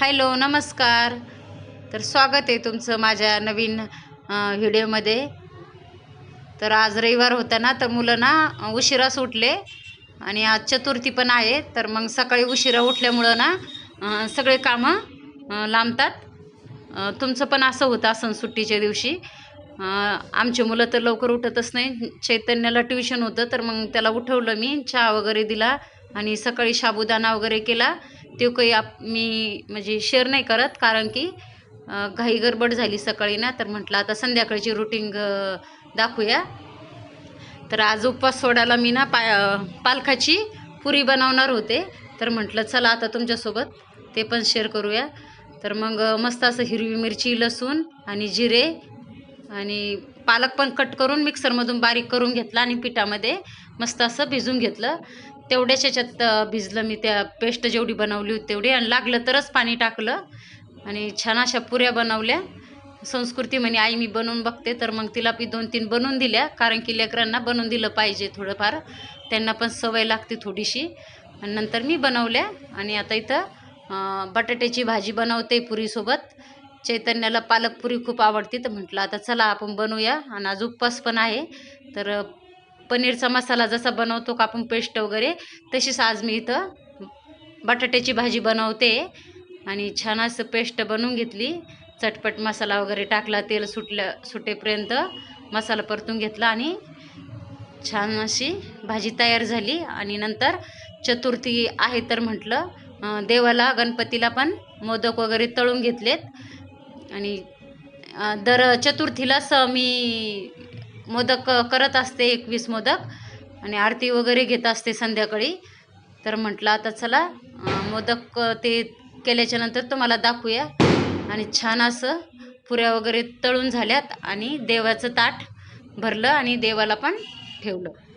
Hello नमस्कार. तर स्वागत आहे तुमचं माझ्या नवीन व्हिडिओमध्ये. तर आज रविवार होता ना, तर मुलं ना उशिरा सुटले आणि आज चतुर्थी पण आहे. तर मग सकाळी उशिरा उठल्यामुळं ना सगळे कामं लांबतात. तुमचं पण असं होतं असं सुट्टीच्या दिवशी. आमचे मुलं तर लवकर उठतच नाही. चैतन्याला ट्युशन होतं, तर मग त्याला उठवलं मी, चहा वगैरे दिला आणि सकाळी साबुदाणा वगैरे केला. ते काही मी म्हणजे शेअर नाही करत, कारण की घाई गडबड झाली सकाळी ना. तर म्हटलं आता संध्याकाळची रुटीन दाखवूया. तर आज उपवास सोडायला मी ना पालकाची पुरी बनवणार होते. तर म्हटलं चला आता तुमच्यासोबत ते पण शेअर करूया. तर मग मस्त असं हिरवी मिरची, लसूण आणि जिरे आणि पालक पण कट करून मिक्सरमधून बारीक करून घेतला आणि पिठामध्ये मस्त असं भिजून घेतलं. तेवढ्याच याच्यात भिजलं मी, त्या पेस्ट जेवढी बनवली होती तेवढी, आणि लागलं तरच पाणी टाकलं आणि छान अशा पुऱ्या बनवल्या. संस्कृती म्हणे आई मी बनवून बघते, तर मग तिला मी 2-3 बनवून दिल्या, कारण की लेकरांना बनवून दिलं पाहिजे थोडंफार, त्यांना पण सवय लागते थोडीशी. आणि नंतर मी बनवल्या. आणि आता इथं बटाट्याची भाजी बनवते पुरीसोबत. चैतन्याला पालकपुरी खूप आवडते, तर म्हटलं आता चला आपण बनवूया. आणि आज उपवास पण आहे. तर पनीरचा मसाला जसा बनवतो का आपण पेस्ट वगैरे, तशीच आज मी इथं बटाट्याची भाजी बनवते. आणि छान असं पेस्ट बनवून घेतली. चटपट मसाला वगैरे टाकला, तेल सुटेपर्यंत मसाला परतून घेतला आणि छान अशी भाजी तयार झाली. आणि नंतर चतुर्थी आहे तर म्हटलं देवाला, गणपतीला पण मोदक वगैरे तळून घेतलेत. आणि दर चतुर्थीलाच मी मोदक करत असते, 21 मोदक, आणि आरती वगैरे घेत असते संध्याकाळी. तर म्हटलं आता चला मोदक ते केल्याच्या नंतर तुम्हाला दाखवूया. आणि छान असं पुऱ्या वगैरे तळून झाल्यात आणि देवाचं ताट भरलं आणि देवाला पण ठेवलं.